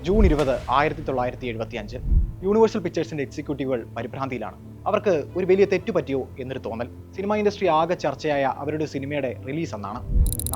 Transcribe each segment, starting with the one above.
June 20, 1975 universal പിക്ചേഴ്സിന്റെ എക്സിക്യൂട്ടീവുകൾ പരിഭ്രാന്തിയിലാണ്. അവർക്ക് ഒരു വലിയ തെറ്റു പറ്റിയോ എന്നൊരു തോന്നൽ. സിനിമാ ഇൻഡസ്ട്രി ആകെ ചർച്ചയായ അവരുടെ സിനിമയുടെ റിലീസ് എന്നാണ്.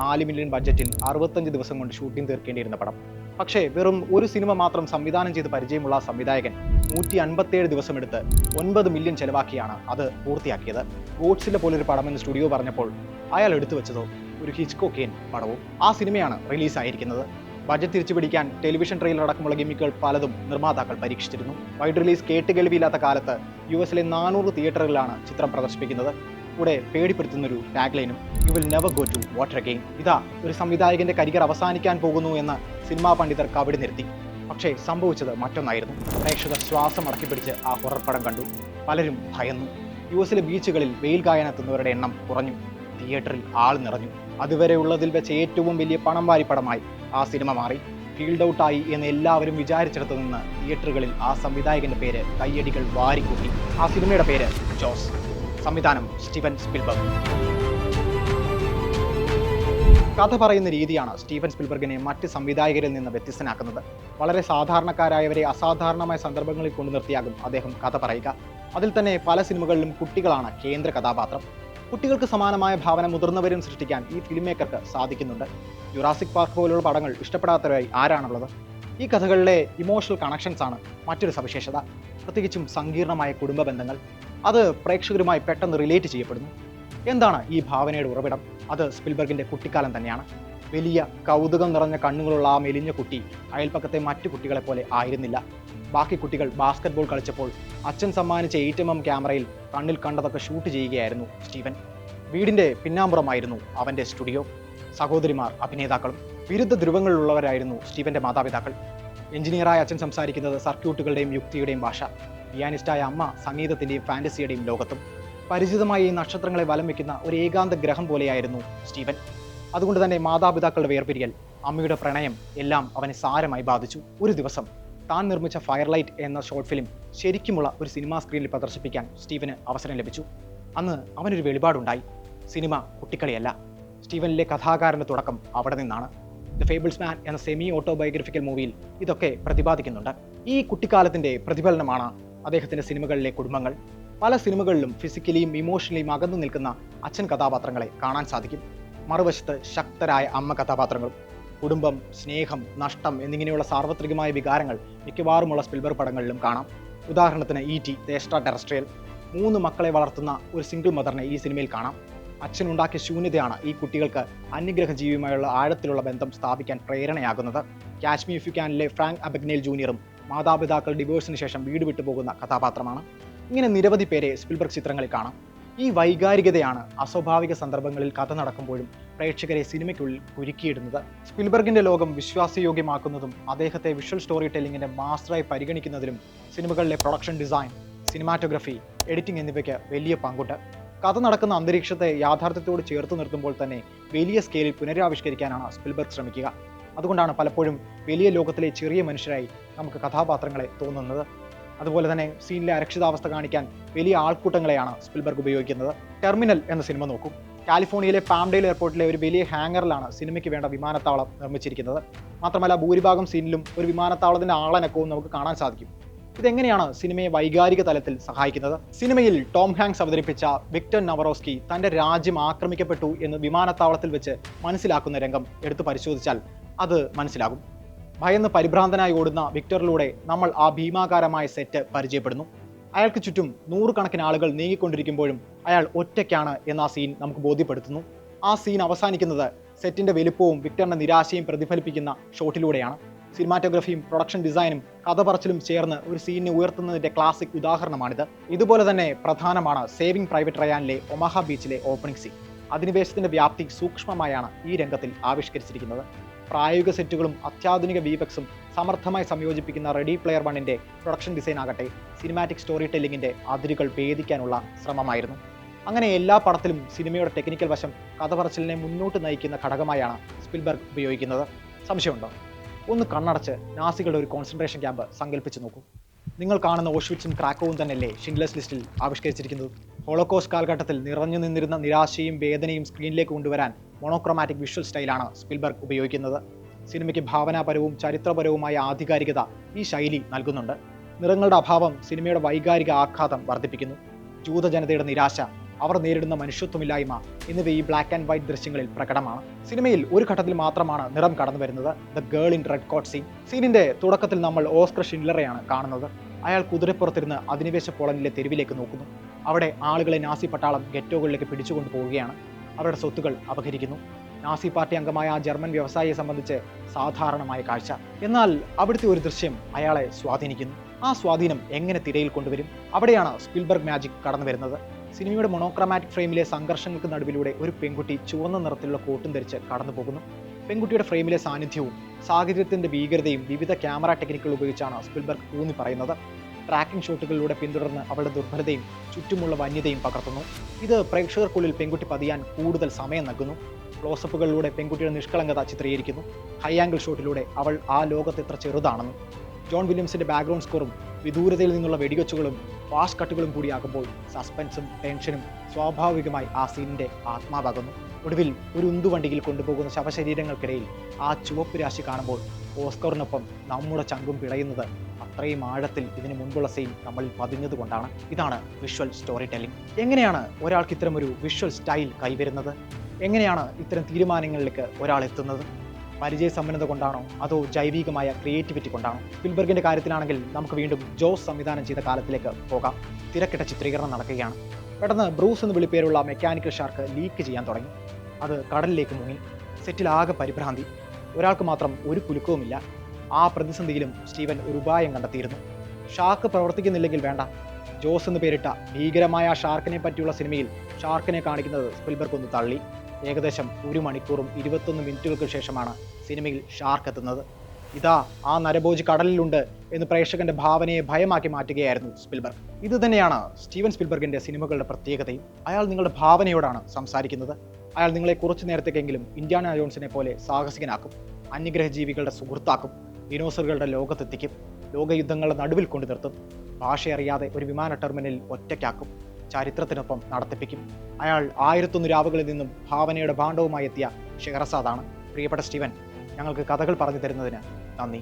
4 മില്യൺ ബഡ്ജറ്റിൽ 65 ദിവസം കൊണ്ട് ഷൂട്ടിംഗ് തീർക്കേണ്ടിയിരുന്ന പടം. പക്ഷേ വെറും ഒരു സിനിമ മാത്രം സംവിധാനം ചെയ്ത് പരിചയമുള്ള സംവിധായകൻ 157 ദിവസമെടുത്ത് 9 മില്യൺ ചെലവാക്കിയാണ് അത് പൂർത്തിയാക്കിയത്. ഗോഡ്സില്ല പോലൊരു പടമെന്ന് സ്റ്റുഡിയോ പറഞ്ഞപ്പോൾ അയാൾ എടുത്തു വെച്ചതോ ഒരു ഹിച്ച്കോക്കിയൻ പടവും. ആ സിനിമയാണ് റിലീസായിരിക്കുന്നത്. ബജറ്റ് തിരിച്ചുപിടിക്കാൻ ടെലിവിഷൻ ട്രെയിലർ അടക്കമുള്ള ഗിമ്മിക്കുകൾ പലതും നിർമ്മാതാക്കൾ പരീക്ഷിച്ചിരുന്നു. വൈഡ് റിലീസ് കേട്ടുകേൾവിയില്ലാത്ത കാലത്ത് US-ലെ 400 തിയേറ്ററുകളിലാണ് ചിത്രം പ്രദർശിപ്പിക്കുന്നത്. കൂടെ പേടിപ്പെടുത്തുന്നൊരു ടാഗ്ലൈനും, you will never go to water again. ഇതാ ഒരു സംവിധായകന്റെ കരിയർ അവസാനിക്കാൻ പോകുന്നു എന്ന് സിനിമാ പണ്ഡിതർ കവിടി നിർത്തി. പക്ഷേ സംഭവിച്ചത് മറ്റൊന്നായിരുന്നു. പ്രേക്ഷകർ ശ്വാസം അടക്കിപ്പിടിച്ച് ആ ഹൊറർ പടം കണ്ടു. പലരും ഭയന്നു. US-ലെ ബീച്ചുകളിൽ വെയിൽ കായാനെത്തുന്നവരുടെ എണ്ണം കുറഞ്ഞു. തിയേറ്ററിൽ ആൾ നിറഞ്ഞു. അതുവരെ ഉള്ളതിൽ വെച്ച് ഏറ്റവും വലിയ പണം വാരി പടമായി ആ സിനിമ മാറി. ഫീൽഡ് ഔട്ടായി എന്ന് എല്ലാവരും വിചാരിച്ചിടത്തു നിന്ന് തിയേറ്ററുകളിൽ ആ സംവിധായകന്റെ പേര് കയ്യടികൾ വാരിക്കൂട്ടി. ആ സിനിമയുടെ പേര് ജോസ്. സംവിധാനം സ്റ്റീവൻ സ്പിൽബർഗ്. കഥ പറയുന്ന രീതിയാണ് സ്റ്റീവൻ സ്പിൽബർഗിനെ മറ്റ് സംവിധായകരിൽ നിന്ന് വ്യത്യസ്തനാക്കുന്നത്. വളരെ സാധാരണക്കാരായവരെ അസാധാരണമായ സന്ദർഭങ്ങളിൽ കൊണ്ടു നിർത്തിയാകും അദ്ദേഹം കഥ പറയുക. അതിൽ തന്നെ പല സിനിമകളിലും കുട്ടികളാണ് കേന്ദ്ര കഥാപാത്രം. കുട്ടികൾക്ക് സമാനമായ ഭാവന മുതിർന്നവരും സൃഷ്ടിക്കാൻ ഈ ഫിലിം മേക്കർക്ക് സാധിക്കുന്നുണ്ട്. ജുറാസിക് പാർക്ക് പോലുള്ള പടങ്ങൾ ഇഷ്ടപ്പെടാത്തവരായി ആരാണുള്ളത്? ഈ കഥകളിലെ ഇമോഷണൽ കണക്ഷൻസ് ആണ് മറ്റൊരു സവിശേഷത. പ്രത്യേകിച്ചും സങ്കീർണമായ കുടുംബ ബന്ധങ്ങൾ. അത് പ്രേക്ഷകരുമായി പെട്ടെന്ന് റിലേറ്റ് ചെയ്യപ്പെടുന്നു. എന്താണ് ഈ ഭാവനയുടെ ഉറവിടം? അത് സ്പിൽബർഗിന്റെ കുട്ടിക്കാലം തന്നെയാണ്. വലിയ കൗതുകം നിറഞ്ഞ കണ്ണുകളുള്ള ആ മെലിഞ്ഞ കുട്ടി അയൽപ്പക്കത്തെ മറ്റു കുട്ടികളെ പോലെ ആയിരുന്നില്ല. ബാക്കി കുട്ടികൾ ബാസ്കറ്റ്ബോൾ കളിച്ചപ്പോൾ അച്ഛൻ സമ്മാനിച്ച 8mm ക്യാമറയിൽ കണ്ണിൽ കണ്ടതൊക്കെ ഷൂട്ട് ചെയ്യുകയായിരുന്നു സ്റ്റീവൻ. വീടിന്റെ പിന്നാമ്പുറമായിരുന്നു അവന്റെ സ്റ്റുഡിയോ. സഹോദരിമാർ അഭിനേതാക്കളും. വിരുദ്ധ ധ്രുവങ്ങളിലുള്ളവരായിരുന്നു സ്റ്റീവന്റെ മാതാപിതാക്കൾ. എഞ്ചിനീയറായ അച്ഛൻ സംസാരിക്കുന്നത് സർക്യൂട്ടുകളുടെയും യുക്തിയുടെയും ഭാഷ. പിയാനിസ്റ്റായ അമ്മ സംഗീതത്തിന്റെയും ഫാന്റസിയുടെയും ലോകത്തും. പരിചിതമായ ഈ നക്ഷത്രങ്ങളെ വലം വയ്ക്കുന്ന ഒരു ഏകാന്ത ഗ്രഹം പോലെയായിരുന്നു സ്റ്റീവൻ. അതുകൊണ്ട് തന്നെ മാതാപിതാക്കളുടെ വേർപിരിയൽ, അമ്മയുടെ പ്രണയം എല്ലാം അവനെ സാരമായി ബാധിച്ചു. ഒരു ദിവസം താൻ നിർമ്മിച്ച ഫയർലൈറ്റ് എന്ന ഷോർട്ട് ഫിലിം ശരിക്കുമുള്ള ഒരു സിനിമാ സ്ക്രീനിൽ പ്രദർശിപ്പിക്കാൻ സ്റ്റീവന് അവസരം ലഭിച്ചു. അന്ന് അവനൊരു വെളിപാടുണ്ടായി. സിനിമ കുട്ടിക്കളിയല്ല. സ്റ്റീവനിലെ കഥാകാരന്റെ തുടക്കം അവിടെ നിന്നാണ്. ദ ഫേബിൾസ് മാൻ എന്ന സെമി ഓട്ടോബയോഗ്രഫിക്കൽ മൂവിയിൽ ഇതൊക്കെ പ്രതിപാദിക്കുന്നുണ്ട്. ഈ കുട്ടിക്കാലത്തിന്റെ പ്രതിഫലനമാണ് അദ്ദേഹത്തിന്റെ സിനിമകളിലെ കുടുംബങ്ങൾ. പല സിനിമകളിലും ഫിസിക്കലിയും ഇമോഷണലിയും അകന്നു നിൽക്കുന്ന അച്ഛൻ കഥാപാത്രങ്ങളെ കാണാൻ സാധിക്കും. മറുവശത്ത് ശക്തരായ അമ്മ കഥാപാത്രങ്ങളും. കുടുംബം, സ്നേഹം, നഷ്ടം എന്നിങ്ങനെയുള്ള സാർവത്രികമായ വികാരങ്ങൾ മിക്കവാറുമുള്ള സ്പിൽബർഗ് പടങ്ങളിലും കാണാം. ഉദാഹരണത്തിന് E.T. The extra terrestrial. 3 മക്കളെ വളർത്തുന്ന ഒരു സിംഗിൾ മദറിനെ ഈ സിനിമയിൽ കാണാം. അച്ഛനുണ്ടാക്കിയ ശൂന്യതയാണ് ഈ കുട്ടികൾക്ക് അന്യഗ്രഹ ജീവിയുമായുള്ള ആഴത്തിലുള്ള ബന്ധം സ്ഥാപിക്കാൻ പ്രേരണയാകുന്നത്. കാച്ച് മി ഇഫ് യു ക്യാനിലെ ഫ്രാങ്ക് അബഗ്നേൽ ജൂനിയറും മാതാപിതാക്കൾ ഡിവോഴ്സിന് ശേഷം വീട് വിട്ടുപോകുന്ന കഥാപാത്രമാണ്. ഇങ്ങനെ നിരവധി പേരെ സ്പിൽബർഗ് ചിത്രങ്ങളിൽ കാണാം. ഈ വൈകാരികതയാണ് അസ്വാഭാവിക സന്ദർഭങ്ങളിൽ കഥ നടക്കുമ്പോഴും പ്രേക്ഷകരെ സിനിമയ്ക്കുള്ളിൽ കുരുക്കിയിടുന്നത്. സ്പിൽബർഗിന്റെ ലോകം വിശ്വാസയോഗ്യമാക്കുന്നതും അദ്ദേഹത്തെ വിഷ്വൽ സ്റ്റോറി ടെല്ലിങ്ങിന്റെ മാസ്റ്ററായി പരിഗണിക്കുന്നതിലും സിനിമകളിലെ പ്രൊഡക്ഷൻ ഡിസൈൻ, സിനിമാറ്റോഗ്രഫി, എഡിറ്റിംഗ് എന്നിവയ്ക്ക് വലിയ പങ്കുണ്ട്. കഥ നടക്കുന്ന അന്തരീക്ഷത്തെ യാഥാർത്ഥ്യത്തോട് ചേർത്ത് നിർത്തുമ്പോൾ തന്നെ വലിയ സ്കെയിലിൽ പുനരാവിഷ്കരിക്കാനാണ് സ്പിൽബർഗ് ശ്രമിക്കുക. അതുകൊണ്ടാണ് പലപ്പോഴും വലിയ ലോകത്തിലെ ചെറിയ മനുഷ്യരായി നമുക്ക് കഥാപാത്രങ്ങളെ തോന്നുന്നത്. അതുപോലെ തന്നെ സീനിലെ അരക്ഷിതാവസ്ഥ കാണിക്കാൻ വലിയ ആൾക്കൂട്ടങ്ങളെയാണ് സ്പിൽബർഗ് ഉപയോഗിക്കുന്നത്. ടെർമിനൽ എന്ന സിനിമ നോക്കൂ. കാലിഫോർണിയയിലെ പാംഡെയിൽ എയർപോർട്ടിലെ ഒരു വലിയ ഹാങ്ങറിലാണ് സിനിമയ്ക്ക് വേണ്ട വിമാനത്താവളം നിർമ്മിച്ചിരിക്കുന്നത്. മാത്രമല്ല ഭൂരിഭാഗം സീനിലും ഒരു വിമാനത്താവളത്തിന്റെ ആളനക്കവും നമുക്ക് കാണാൻ സാധിക്കും. ഇതെങ്ങനെയാണ് സിനിമയെ വൈകാരിക തലത്തിൽ സഹായിക്കുന്നത്? സിനിമയിൽ ടോം ഹാങ്ക്സ് അവതരിപ്പിച്ച വിക്ടർ നവറോസ്കി തന്റെ രാജ്യം ആക്രമിക്കപ്പെട്ടു എന്ന് വിമാനത്താവളത്തിൽ വെച്ച് മനസ്സിലാക്കുന്ന രംഗം എടുത്തു പരിശോധിച്ചാൽ അത് മനസ്സിലാകും. ഭയന്ന് പരിഭ്രാന്തനായി ഓടുന്ന വിക്ടറിലൂടെ നമ്മൾ ആ ഭീമാകാരമായ സെറ്റ് പരിചയപ്പെടുന്നു. അയാൾക്ക് ചുറ്റും 100 കണക്കിന് ആളുകൾ നീങ്ങിക്കൊണ്ടിരിക്കുമ്പോഴും അയാൾ ഒറ്റയ്ക്കാണ് എന്ന ആ സീൻ നമുക്ക് ബോധ്യപ്പെടുത്തുന്നു. ആ സീൻ അവസാനിക്കുന്നത് സെറ്റിന്റെ വലുപ്പവും വിക്ടറിന്റെ നിരാശയും പ്രതിഫലിപ്പിക്കുന്ന ഷോട്ടിലൂടെയാണ്. സിനിമാറ്റോഗ്രഫിയും പ്രൊഡക്ഷൻ ഡിസൈനും കഥ പറച്ചിലും ചേർന്ന് ഒരു സീനിനെ ഉയർത്തുന്നതിന്റെ ക്ലാസിക് ഉദാഹരണമാണിത്. ഇതുപോലെ തന്നെ പ്രധാനമാണ് സേവിംഗ് പ്രൈവറ്റ് റയാനിലെ ഒമാഹ ബീച്ചിലെ ഓപ്പണിംഗ് സീൻ. അധിനിവേശത്തിന്റെ വ്യാപ്തി സൂക്ഷ്മമായാണ് ഈ രംഗത്തിൽ ആവിഷ്കരിച്ചിരിക്കുന്നത്. പ്രായോഗിക സെറ്റുകളും അത്യാധുനിക VFXും സമർത്ഥമായി സംയോജിപ്പിക്കുന്ന റെഡി പ്ലെയർ വണ്ണിന്റെ പ്രൊഡക്ഷൻ ഡിസൈൻ ആകട്ടെ സിനിമാറ്റിക് സ്റ്റോറി ടെല്ലിങ്ങിന്റെ അതിരുകൾ ഭേദിക്കാനുള്ള ശ്രമമായിരുന്നു. അങ്ങനെ എല്ലാ പടത്തിലും സിനിമയുടെ ടെക്നിക്കൽ വശം കഥ പറച്ചിലിനെ മുന്നോട്ട് നയിക്കുന്ന ഘടകമായാണ് സ്പിൽബർഗ് ഉപയോഗിക്കുന്നത്. സംശയമുണ്ടോ? ഒന്ന് കണ്ണടച്ച് നാസികളുടെ ഒരു കോൺസെൻട്രേഷൻ ക്യാമ്പ് സങ്കല്പിച്ച് നോക്കൂ. നിങ്ങൾ കാണുന്ന ഓഷ്വിറ്റ്സും ക്രാക്കോവും തന്നെയല്ലേ ഷിൻഡ്ലേഴ്സ് ലിസ്റ്റിൽ ആവിഷ്കരിച്ചിരിക്കുന്നത്? ഹോളോകോസ്റ്റ് കാലഘട്ടത്തിൽ നിറഞ്ഞു നിന്നിരുന്ന നിരാശയും വേദനയും സ്ക്രീനിലേക്ക് കൊണ്ടുവരാൻ മോണോക്രോമാറ്റിക് വിഷ്വൽ സ്റ്റൈലാണ് സ്പിൽബർഗ് ഉപയോഗിക്കുന്നത്. സിനിമയ്ക്ക് ഭാവനാപരവും ചരിത്രപരവുമായ ആധികാരികത ഈ ശൈലി നൽകുന്നുണ്ട്. നിറങ്ങളുടെ അഭാവം സിനിമയുടെ വൈകാരിക ആഘാതം വർദ്ധിപ്പിക്കുന്നു. ജൂതജനതയുടെ നിരാശ, അവർ നേരിടുന്ന മനുഷ്യത്വമില്ലായ്മ എന്നിവ ഈ ബ്ലാക്ക് ആൻഡ് വൈറ്റ് ദൃശ്യങ്ങളിൽ പ്രകടമാണ്. സിനിമയിൽ ഒരു ഘട്ടത്തിൽ മാത്രമാണ് നിറം കടന്നു വരുന്നത്, the girl in red coat scene. സീനിന്റെ തുടക്കത്തിൽ നമ്മൾ ഓസ്കർ ഷിൻഡ്ലറെയാണ് കാണുന്നത്. അയാൾ കുതിരപ്പുറത്തിരുന്ന് അധിനിവേശ പോളണ്ടിലെ തെരുവിലേക്ക് നോക്കുന്നു. അവിടെ ആളുകളെ നാസി പട്ടാളം ഗെറ്റോകളിലേക്ക് പിടിച്ചുകൊണ്ടു പോവുകയാണ്. അവരുടെ സ്വത്തുകൾ അപഹരിക്കുന്നു. നാസി പാർട്ടി അംഗമായ ആ ജർമ്മൻ വ്യവസായിയെ സംബന്ധിച്ച് സാധാരണമായ കാഴ്ച. എന്നാൽ അവിടുത്തെ ഒരു ദൃശ്യം അയാളെ സ്വാധീനിക്കുന്നു. ആ സ്വാധീനം എങ്ങനെ തിരയിൽ കൊണ്ടുവരും? അവിടെയാണ് സ്പിൽബർഗ് മാജിക് കടന്നു വരുന്നത്. സിനിമയുടെ മൊണോക്രമാറ്റിക് ഫ്രെയിമിലെ സംഘർഷങ്ങൾക്ക് നടുവിലൂടെ ഒരു പെൺകുട്ടി ചുവന്ന നിറത്തിലുള്ള കോട്ടും ധരിച്ച് കടന്നു പോകുന്നു. പെൺകുട്ടിയുടെ ഫ്രെയിമിലെ സാന്നിധ്യവും സാഹചര്യത്തിന്റെ ഭീകരതയും വിവിധ ക്യാമറ ടെക്നിക്കുകൾ ഉപയോഗിച്ചാണ് സ്പിൽബർഗ് ഊന്നി പറയുന്നത്. ട്രാക്കിംഗ് ഷോട്ടുകളിലൂടെ പിന്തുടർന്ന് അവളുടെ ദുർബലതയും ചുറ്റുമുള്ള വന്യതയും പകർത്തുന്നു. ഇത് പ്രേക്ഷകർക്കുള്ളിൽ പെൺകുട്ടി പതിയാൻ കൂടുതൽ സമയം നൽകുന്നു. ക്ലോസപ്പുകളിലൂടെ പെൺകുട്ടിയുടെ നിഷ്കളങ്കത ചിത്രീകരിക്കുന്നു. ഹൈ ആംഗിൾ ഷോട്ടിലൂടെ അവൾ ആ ലോകത്ത് എത്ര ചെറുതാണെന്നും. ജോൺ വില്യംസിന്റെ ബാക്ക്ഗ്രൗണ്ട് സ്കോറും വിദൂരതയിൽ നിന്നുള്ള വെടിവെച്ചുകളും ഫാസ്റ്റ് കട്ടുകളും കൂടിയാകുമ്പോൾ സസ്പെൻസും ടെൻഷനും സ്വാഭാവികമായി ആ സീനിന്റെ ആത്മാവാകുന്നു. ഒടുവിൽ ഒരു ഉന്തുവണ്ടിയിൽ കൊണ്ടുപോകുന്ന ശവശരീരങ്ങൾക്കിടയിൽ ആ ചുവപ്പ് രാശി കാണുമ്പോൾ ഓസ്കറിനൊപ്പം നമ്മുടെ ചങ്കും പിടയുന്നത് അത്രയും ആഴത്തിൽ ഇതിനു മുൻപുള്ള സീൻ നമ്മളിൽ പതിഞ്ഞതുകൊണ്ടാണ്. ഇതാണ് വിഷ്വൽ സ്റ്റോറി ടെല്ലിംഗ്. എങ്ങനെയാണ് ഒരാൾക്ക് ഇത്തരം ഒരു വിഷ്വൽ സ്റ്റൈൽ കൈവരുന്നത്? എങ്ങനെയാണ് ഇത്തരം തീരുമാനങ്ങളിലേക്ക് ഒരാൾ എത്തുന്നത്? പരിചയസമ്പന്നത കൊണ്ടാണോ അതോ ജൈവികമായ ക്രിയേറ്റിവിറ്റി കൊണ്ടാണോ? സ്പിൽബർഗിന്റെ കാര്യത്തിലാണെങ്കിൽ നമുക്ക് വീണ്ടും ജോസ് സംവിധാനം ചെയ്ത കാലത്തിലേക്ക് പോകാം. തിരക്കിട്ട ചിത്രീകരണം നടക്കുകയാണ്. പെട്ടെന്ന് ബ്രൂസ് എന്ന് വിളിപ്പേരുള്ള മെക്കാനിക്കൽ ഷാർക്ക് ലീക്ക് ചെയ്യാൻ തുടങ്ങി. അത് കടലിലേക്ക് മുങ്ങി. സെറ്റിൽ ആകെ പരിഭ്രാന്തി. ഒരാൾക്ക് മാത്രം ഒരു കുലുക്കവുമില്ല. ആ പ്രതിസന്ധിയിലും സ്റ്റീവൻ ഒരു ഉപായം കണ്ടെത്തിയിരുന്നു. ഷാർക്ക് പ്രവർത്തിക്കുന്നില്ലെങ്കിൽ വേണ്ട, ജോസ് എന്ന് പേരിട്ട ഭീകരമായ ഷാർക്കിനെ പറ്റിയുള്ള സിനിമയിൽ ഷാർക്കിനെ കാണിക്കുന്നത് സ്പിൽബർഗ് ഒന്ന് തള്ളി. ഏകദേശം 1 മണിക്കൂറും 21 മിനിറ്റുകൾക്ക് ശേഷമാണ് സിനിമയിൽ ഷാർക്ക് എത്തുന്നത്. ഇതാ ആ നരഭോജി കടലിലുണ്ട് എന്ന് പ്രേക്ഷകന്റെ ഭാവനയെ ഭയമാക്കി മാറ്റുകയായിരുന്നു സ്പിൽബർഗ്. ഇത് തന്നെയാണ് സ്റ്റീവൻ സ്പിൽബർഗിന്റെ സിനിമകളുടെ പ്രത്യേകതയും. അയാൾ നിങ്ങളുടെ ഭാവനയോടാണ് സംസാരിക്കുന്നത്. അയാൾ നിങ്ങളെ കുറച്ചു നേരത്തേക്കെങ്കിലും ഇന്ത്യാന ജോൺസിനെ പോലെ സാഹസികനാക്കും, അന്യഗ്രഹ ജീവികളുടെ സുഹൃത്താക്കും, ദിനോസറുകളുടെ ലോകത്തെത്തിക്കും, ലോകയുദ്ധങ്ങളുടെ നടുവിൽ കൊണ്ടു നിർത്തും, ഭാഷയറിയാതെ ഒരു വിമാന ടെർമിനലിൽ ഒറ്റയ്ക്കാക്കും, ചരിത്രത്തിനൊപ്പം നടത്തിപ്പിക്കും. അയാൾ 1001 രാവുകളിൽ നിന്നും ഭാവനയുടെ ഭാണ്ഡവുമായി എത്തിയ ഷെഹ്റസാദാണ്. പ്രിയപ്പെട്ട സ്റ്റീവൻ, ഞങ്ങൾക്ക് കഥകൾ പറഞ്ഞു തരുന്നതിന് നന്ദി.